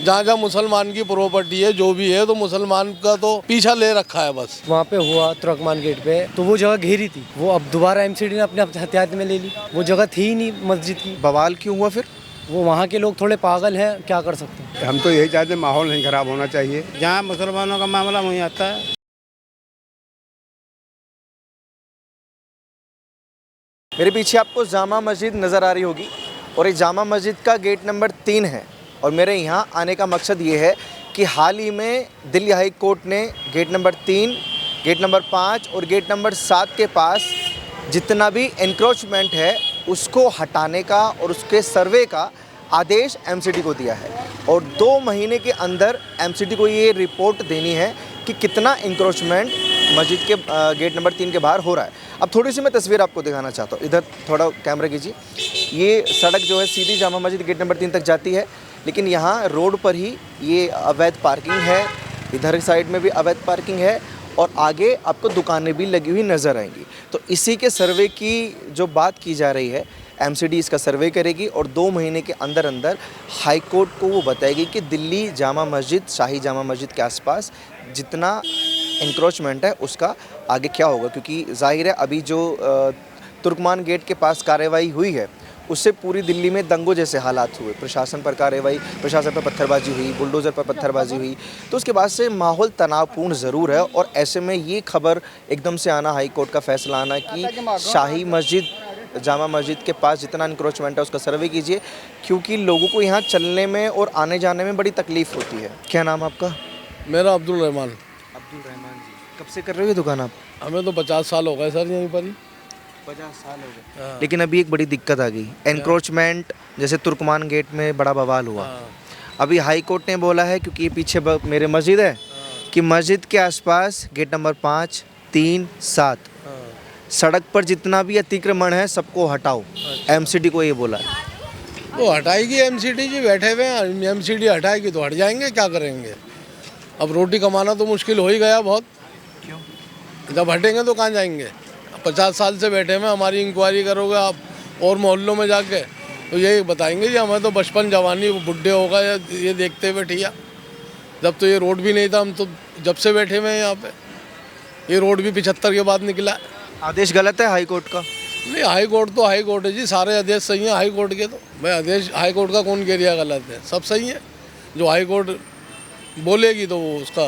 जहाँ जहाँ मुसलमान की प्रॉपर्टी है जो भी है, तो मुसलमान का तो पीछा ले रखा है बस। वहाँ पे हुआ तुर्कमान गेट पे, तो वो जगह घेरी थी, वो अब दोबारा एमसीडी ने अपने हथियात में ले ली। वो जगह थी ही नहीं मस्जिद की। बवाल क्यों हुआ फिर? वो वहाँ के लोग थोड़े पागल हैं, क्या कर सकते हैं। हम तो यही चाहते हैं, माहौल नहीं खराब होना चाहिए। जहाँ मुसलमानों का मामला वहीं आता है। मेरे पीछे आपको जामा मस्जिद नज़र आ रही होगी और ये जामा मस्जिद का गेट नंबर 3 है। और मेरे यहाँ आने का मकसद ये है कि हाल ही में दिल्ली हाई कोर्ट ने गेट नंबर 3, गेट नंबर 5 और गेट नंबर 7 के पास जितना भी एनक्रोचमेंट है उसको हटाने का और उसके सर्वे का आदेश एमसीडी को दिया है। और 2 महीने के अंदर एमसीडी को ये रिपोर्ट देनी है कि कितना इंक्रोचमेंट मस्जिद के गेट नंबर 3 के बाहर हो रहा है। अब थोड़ी सी मैं तस्वीर आपको दिखाना चाहता हूँ, इधर थोड़ा कैमरा कीजिए। ये सड़क जो है सीधी जामा मस्जिद गेट नंबर 3 तक जाती है, लेकिन यहाँ रोड पर ही ये अवैध पार्किंग है, इधर साइड में भी अवैध पार्किंग है और आगे आपको दुकानें भी लगी हुई नज़र आएंगी। तो इसी के सर्वे की जो बात की जा रही है, एमसीडी इसका सर्वे करेगी और 2 महीने के अंदर अंदर हाई कोर्ट को वो बताएगी कि दिल्ली जामा मस्जिद, शाही जामा मस्जिद के आसपास जितना इंक्रोचमेंट है उसका आगे क्या होगा। क्योंकि जाहिर है अभी जो तुर्कमान गेट के पास कार्रवाई हुई है उससे पूरी दिल्ली में दंगों जैसे हालात हुए। प्रशासन पर कार्रवाई, प्रशासन पर पत्थरबाजी हुई, बुलडोज़र पर पत्थरबाजी हुई, तो उसके बाद से माहौल तनावपूर्ण ज़रूर है। और ऐसे में ये खबर एकदम से आना, हाई कोर्ट का फैसला आना कि शाही मस्जिद, जामा मस्जिद के पास जितना इंक्रोचमेंट है उसका सर्वे कीजिए, क्योंकि लोगों को यहाँ चलने में और आने जाने में बड़ी तकलीफ़ होती है। क्या नाम आपका? मेरा अब्दुल रहमान। अब्दुल रहमान जी, कब से कर रहे हो ये दुकान आप? हमें तो 50 साल हो गए सर यहीं पर ही। 50 साल हो गए। लेकिन अभी एक बड़ी दिक्कत आ गई, एनक्रोचमेंट, जैसे तुर्कमान गेट में बड़ा बवाल हुआ। अभी हाई कोर्ट ने बोला है, क्योंकि ये पीछे मेरे मस्जिद है, कि मस्जिद के आसपास गेट नंबर 5, 3, 7 सड़क पर जितना भी अतिक्रमण है सबको हटाओ। एमसीडी को ये बोला है। तो हटाएगी एमसीडी जी, बैठे हुए हैं, एमसीडी हटाएगी तो हट जाएंगे, क्या करेंगे। अब रोटी कमाना तो मुश्किल हो ही गया बहुत। क्यों? जब हटेंगे तो कहाँ जाएंगे। 50 साल से बैठे हुए, हमारी इंक्वायरी करोगे आप और मोहल्लों में जाके तो यही बताएंगे जी हमें तो बचपन जवानी बुढ़े होगा ये देखते हुए ठिया। जब तो ये रोड भी नहीं था, हम तो जब से बैठे हुए हैं यहाँ पे। ये रोड भी 75 के बाद निकला है। आदेश गलत है हाई कोर्ट का? नहीं, हाई कोर्ट तो हाई कोर्ट है जी, सारे आदेश सही हैं हाई कोर्ट के। तो भाई आदेश हाई कोर्ट का कौन कह रहा गलत है, सब सही है। जो हाई कोर्ट बोलेगी तो वो उसका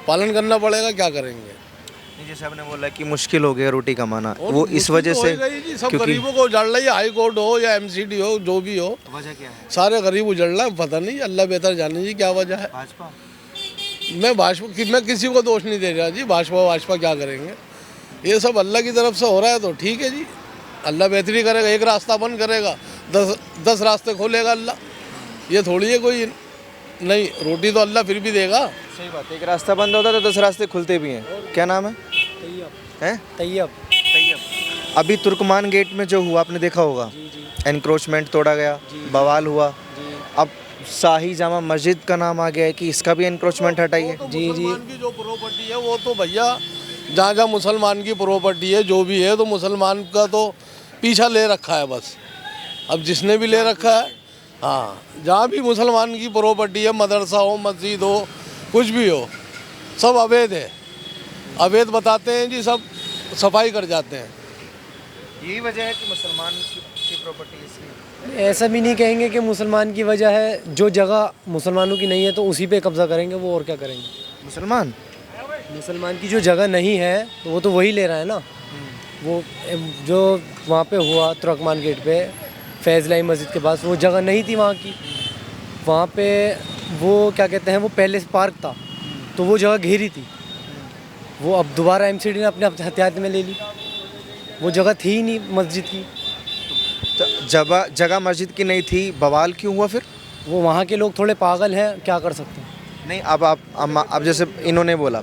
पालन करना पड़ेगा, क्या करेंगे। जैसे आपने बोला कि मुश्किल हो गया रोटी कमाना, वो इस वजह से सब गरीबों को उजड़ रही है, हाई कोर्ट हो या एमसीडी हो, जो भी हो। वजह क्या है? सारे गरीब उजड़ रहा है, पता नहीं, अल्लाह बेहतर जाने जी क्या वजह है। भाजपा? मैं किसी को दोष नहीं दे रहा जी, भाजपा क्या करेंगे। ये सब अल्लाह की तरफ से हो रहा है तो ठीक है जी, अल्लाह बेहतरी करेगा। एक रास्ता बंद करेगा, 10 रास्ते खोलेगा अल्लाह। ये थोड़ी है कोई नहीं, रोटी तो अल्लाह फिर भी देगा। सही बात है, एक रास्ता बंद होता है तो 10 रास्ते खुलते भी हैं। क्या नाम है? तैयब। अभी तुर्कमान गेट में जो हुआ आपने देखा होगा, एनक्रोचमेंट तोड़ा गया, बवाल हुआ। अब शाही जामा मस्जिद का नाम आ गया है कि इसका भी एनक्रोचमेंट हटाइए। जी की जो प्रॉपर्टी है वो तो भैया जहाँ जहाँ मुसलमान की प्रॉपर्टी है जो भी है, तो मुसलमान का तो पीछा ले रखा है बस। अब जिसने भी ले रखा है, हाँ, जहाँ भी मुसलमान की प्रॉपर्टी है, मदरसा हो, मस्जिद हो, कुछ भी हो, सब अवैध है। अवैध बताते हैं जी, सब सफाई कर जाते हैं। यही वजह है कि मुसलमान की प्रॉपर्टी इसलिए। ऐसा भी नहीं कहेंगे कि मुसलमान की वजह है, जो जगह मुसलमानों की नहीं है तो उसी पे कब्जा करेंगे वो, और क्या करेंगे। मुसलमान की जो जगह नहीं है तो वो तो वही ले रहा है ना। वो जो वहाँ पे हुआ तुर्कमान गेट पे, फैज़ लाई मस्जिद के पास, वो जगह नहीं थी वहाँ की। वहाँ पे वो क्या कहते हैं, वो पहले से पार्क था तो वो जगह घेरी थी, वो अब दोबारा एमसीडी ने अपने हथियात में ले ली। वो जगह थी ही नहीं मस्जिद की। तो जगह मस्जिद की नहीं थी, बवाल क्यों हुआ फिर? वो वहाँ के लोग थोड़े पागल हैं, क्या कर सकते हैं। नहीं, अब जैसे इन्होंने बोला,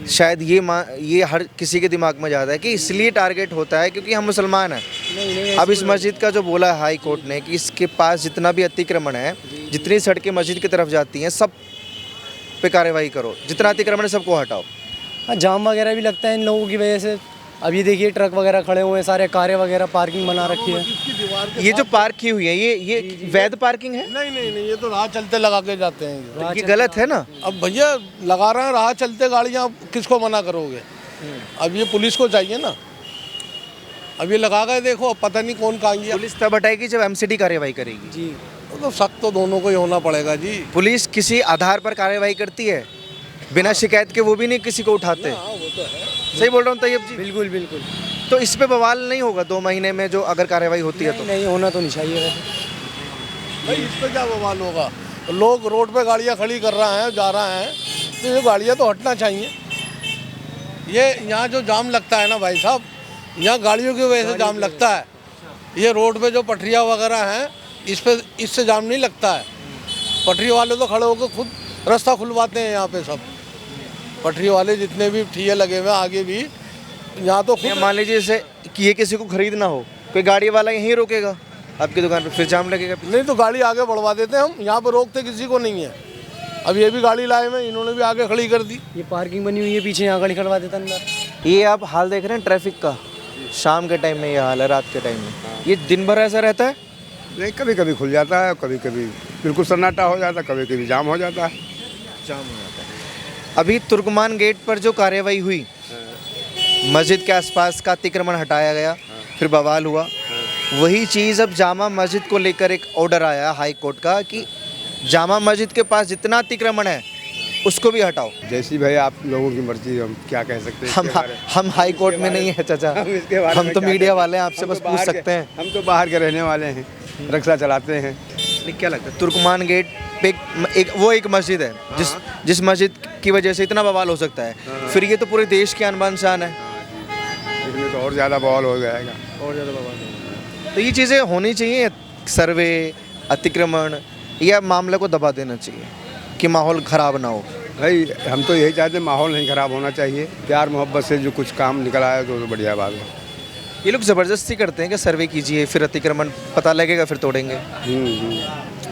शायद ये हर किसी के दिमाग में जाता है कि इसलिए टारगेट होता है क्योंकि हम मुसलमान हैं। अब इस मस्जिद का जो बोला है हाई कोर्ट ने कि इसके पास जितना भी अतिक्रमण है, जितनी सड़कें मस्जिद की तरफ जाती हैं, सब पे कार्रवाई करो, जितना अतिक्रमण है सबको हटाओ। हाँ, जाम वगैरह भी लगता है इन लोगों की वजह से, अब ये देखिए ट्रक वगैरह खड़े हुए हैं, सारे कारें वगैरह पार्किंग बना रखी है। इसकी दीवार के ये जो पार्क की हुई है ये वैध पार्किंग है? नहीं नहीं नहीं, ये तो राह चलते लगा के जाते हैं ये। ये गलत है ना? अब भैया लगा रहे हैं राह चलते गाड़ियाँ, किसको मना करोगे? अब ये पुलिस को चाहिए ना, अब ये लगा गए देखो, अब पता नहीं कौन कहाँ गया। पुलिस तब हटाएगी जब एमसीडी कार्रवाई करेगी। जी तो सख्त तो दोनों को ही होना पड़ेगा जी। पुलिस किसी आधार पर कार्रवाई करती है, बिना शिकायत के वो भी नहीं किसी को उठाते। हाँ वो तो है। सही बोल रहा हूँ तैयब जी? बिल्कुल बिल्कुल। तो इस पे बवाल नहीं होगा 2 महीने में जो अगर कार्रवाई होती है तो? नहीं होना तो नहीं चाहिए वैसे। भाई इस पे क्या बवाल होगा? लोग रोड पे गाड़ियाँ खड़ी कर रहे हैं, जा रहे हैं, तो ये गाड़ियाँ तो हटना चाहिए। ये यहाँ जो जाम लगता है ना भाई साहब, यहाँ गाड़ियों की वजह से जाम लगता है। ये रोड पे जो पटरियाँ वगैरह हैं, इस पे इससे जाम नहीं लगता है। पटरी वाले तो खड़े होकर खुद रास्ता खुलवाते हैं यहाँ पे सब। पटरी वाले जितने भी ठिये लगे हुए हैं आगे भी, यहाँ तो ये खुद। मान लीजिए जैसे कि ये किसी को खरीदना हो, कोई गाड़ी वाला यहीं रोकेगा आपकी दुकान पर, फिर जाम लगेगा। नहीं तो गाड़ी आगे बढ़वा देते हैं हम, यहाँ पर रोकते किसी को नहीं है। अब ये भी गाड़ी लाए हुए, इन्होंने भी आगे खड़ी कर दी। ये पार्किंग बनी हुई है पीछे, यहाँ गाड़ी खड़वा देता अंदर। ये आप हाल देख रहे हैं ट्रैफिक का, शाम के टाइम में ये हाल है, रात के टाइम में। ये दिन भर ऐसा रहता है? नहीं, कभी कभी खुल जाता है, कभी कभी बिल्कुल सन्नाटा हो जाता है, कभी कभी जाम हो जाता है। जाम हो जाता है। अभी तुर्कमान गेट पर जो कार्रवाई हुई, मस्जिद के आसपास का अतिक्रमण हटाया गया, फिर बवाल हुआ, वही चीज़ अब जामा मस्जिद को लेकर एक ऑर्डर आया हाई कोर्ट का कि जामा मस्जिद के पास जितना अतिक्रमण है उसको भी हटाओ। जैसी भाई आप लोगों की मर्जी, हम क्या कह सकते हैं इसके बारे में? हम हाई कोर्ट में नहीं है चाचा, इसके बारे हम में तो क्या मीडिया कहें? वाले हैं, आपसे हम बस तो पूछ बाहर के- सकते हैं। हम तो बाहर के रहने वाले हैं, रिक्शा चलाते हैं। नहीं, क्या लगता है तुर्कमान गेट पे एक मस्जिद है जिस मस्जिद की वजह से इतना बवाल हो सकता है, फिर ये तो पूरे देश की आन शान है। इसमें तो और ज़्यादा बवाल हो जाएगा। और ज़्यादा बवाल, तो ये चीज़ें होनी चाहिए, सर्वे, अतिक्रमण, या मामले को दबा देना चाहिए कि माहौल ख़राब ना हो। भाई हम तो यही चाहते हैं, माहौल नहीं ख़राब होना चाहिए। प्यार मोहब्बत से जो कुछ काम निकला है तो बढ़िया बात है। ये लोग ज़बरदस्ती करते हैं कि सर्वे कीजिए, फिर अतिक्रमण पता लगेगा, फिर तोड़ेंगे,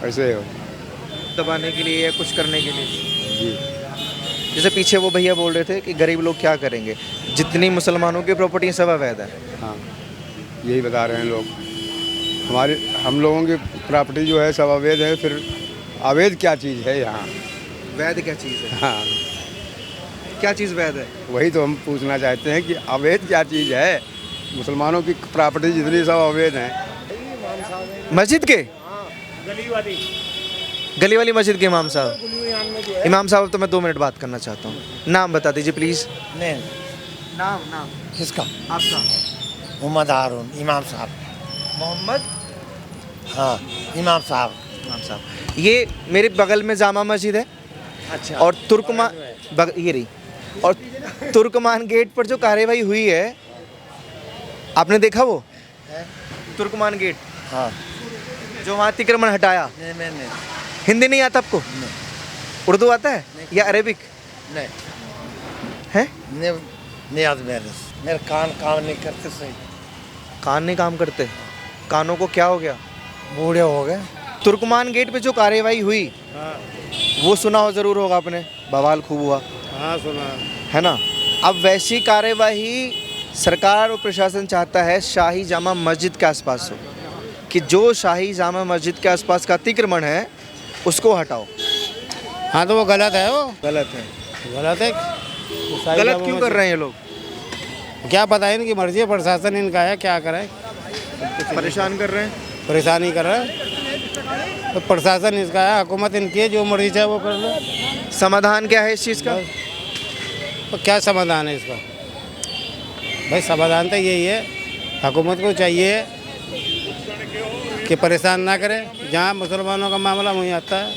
ऐसे हो दबाने के लिए या कुछ करने के लिए। जी। जैसे पीछे वो भैया बोल रहे थे कि गरीब लोग क्या करेंगे, जितनी मुसलमानों की प्रॉपर्टी सब अवैध है। हाँ, यही बता रहे हैं लोग। हम लोगों की प्रॉपर्टी जो है सब अवैध है। फिर अवैध क्या चीज़ है यहाँ? वैध क्या चीज़ है? हाँ, क्या चीज़ वैध है? वही तो हम पूछना चाहते हैं कि अवैध क्या चीज़ है? मुसलमानों की प्रॉपर्टी जितनी सब अवैध हैं। मस्जिद के गली वाली मस्जिद के इमाम साहब तो मैं 2 मिनट बात करना चाहता हूँ। नाम बता दीजिए प्लीज़। नहीं नाम किसका? आपका? मोहम्मद हारून इमाम साहब। मोहम्मद हाँ इमाम साहब। इमाम साहब। ये मेरे बगल में जामा मस्जिद है, अच्छा। और ये रही, और तुर्कमान गेट पर जो कार्रवाई हुई है आपने देखा वो तुर्कमान गेट, हाँ जो वहाँ अतिक्रमण हटाया? नहीं हिंदी नहीं आता आपको? उर्दू आता है या अरेबिक नहीं है? नहीं आज मेरे कान काम नहीं करते सही। कान नहीं काम करते? कानों को क्या हो गया? बूढ़े हो गए। तुर्कमान गेट पे जो कार्रवाई हुई वो सुना हो ज़रूर होगा आपने, बवाल खूब हुआ हाँ सुना। है ना? अब वैसी कार्यवाही सरकार और प्रशासन चाहता है शाही जामा मस्जिद के आसपास हो, कि जो शाही जामा मस्जिद के आसपास का अतिक्रमण है उसको हटाओ। हाँ तो वो गलत है, वो गलत है। गलत है। गलत क्यों कर रहे हैं ये लोग? क्या पता है, इनकी मर्जी है, प्रशासन इनका है, क्या करे, परेशान कर रहे हैं। परेशानी कर रहा है तो प्रशासन इसका है, हुकूमत इनकी है, जो मर्जी चाहे वो कर लो। समाधान क्या है इस चीज़ का? तो क्या समाधान है इसका? भाई समाधान तो यही है, हुकूमत को चाहिए कि परेशान ना करे। जहाँ मुसलमानों का मामला वहीं आता है,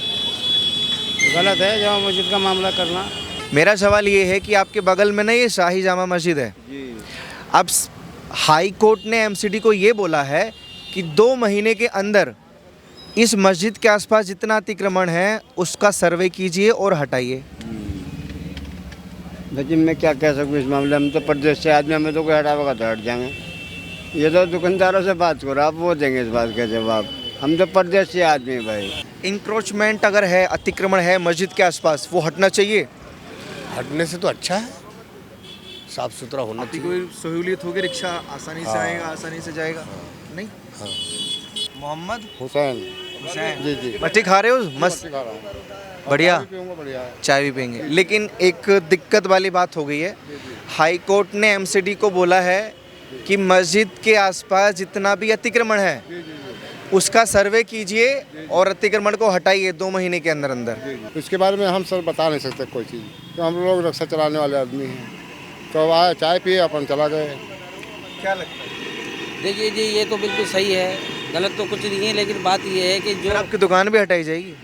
गलत है जामा मस्जिद का मामला करना। मेरा सवाल ये है कि आपके बगल में ना ये शाही जामा मस्जिद है, अब हाई कोर्ट ने एमसीडी को ये बोला है कि 2 महीने के अंदर इस मस्जिद के आसपास जितना अतिक्रमण है उसका सर्वे कीजिए और हटाइए। लेकिन मैं क्या कह सकूँ इस मामले में, तो प्रदेश से आदमी, हमें तो कोई हटावेगा तो हट जाएंगे। ये तो दुकानदारों से बात करो, आप वो देंगे इस बात का जवाब। हम तो प्रदेश से आदमी हैं भाई। इंक्रोचमेंट अगर है, अतिक्रमण है मस्जिद के आसपास, वो हटना चाहिए। हटने से तो अच्छा है, साफ़ सुथरा होना आपकी चाहिए। कोई सहूलियत होगी, रिक्शा आसानी से आएगा, आसानी से जाएगा? नहीं। मोहम्मद हुसैन हुसैन, जी जी मट्टी खा रहे हो? मस्त, खा रहा हूँ, बढ़िया, बढ़िया है। चाय भी पियेंगे। लेकिन एक दिक्कत वाली बात हो गई है, हाई कोर्ट ने एमसीडी को बोला है कि मस्जिद के आसपास जितना भी अतिक्रमण है उसका सर्वे कीजिए और अतिक्रमण को हटाइए 2 महीने के अंदर अंदर। इसके बारे में हम सर बता नहीं सकते कोई चीज़, तो हम लोग रिक्शा चलाने वाले आदमी हैं, तो आए चाय पिए अपन चला गए। क्या लगता है? देखिए जी, ये तो बिल्कुल सही है, गलत तो कुछ नहीं है, लेकिन बात ये है कि जो फिर आपकी दुकान भी हटाई जाएगी?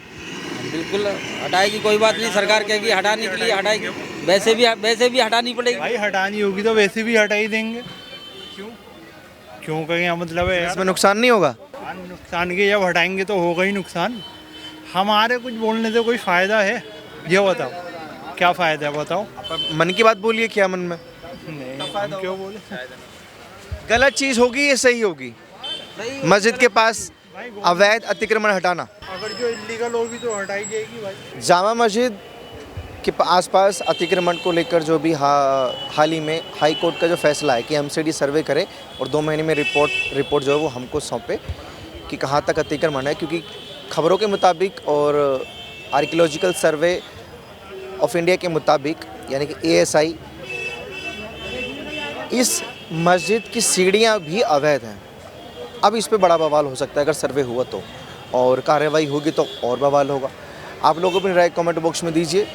बिल्कुल हटाएगी, कोई बात नहीं, सरकार कहेगी हटाने के लिए हटाएगी, वैसे भी हटानी पड़ेगी। भाई हटानी होगी तो वैसे भी हटा ही देंगे। क्यों कहेंगे, मतलब है इसमें नुकसान नहीं होगा? नुकसान के जब हटाएंगे तो होगा ही नुकसान। हमारे कुछ बोलने से कोई फ़ायदा है? ये बताओ, क्या फ़ायदा है बताओ। मन की बात बोलिए, क्या मन में? नहीं, हम क्यों बोले? गलत चीज़ होगी या सही होगी? मस्जिद के पास अवैध अतिक्रमण हटाना, अगर जो इलीगल होगी तो हटाई जाएगी भाई। जामा मस्जिद के आसपास अतिक्रमण को लेकर जो भी हाल ही में हाई कोर्ट का जो फैसला है कि एमसीडी सर्वे करे और 2 महीने में रिपोर्ट जो है वो हमको सौंपे कि कहाँ तक अतिक्रमण है, क्योंकि खबरों के मुताबिक और आर्कियोलॉजिकल सर्वे ऑफ इंडिया के मुताबिक यानी कि ASI, इस मस्जिद की सीढ़ियाँ भी अवैध हैं। अब इस पे बड़ा बवाल हो सकता है अगर सर्वे हुआ तो, और कार्रवाई होगी तो और बवाल होगा। आप लोग अपनी राय कमेंट बॉक्स में दीजिए।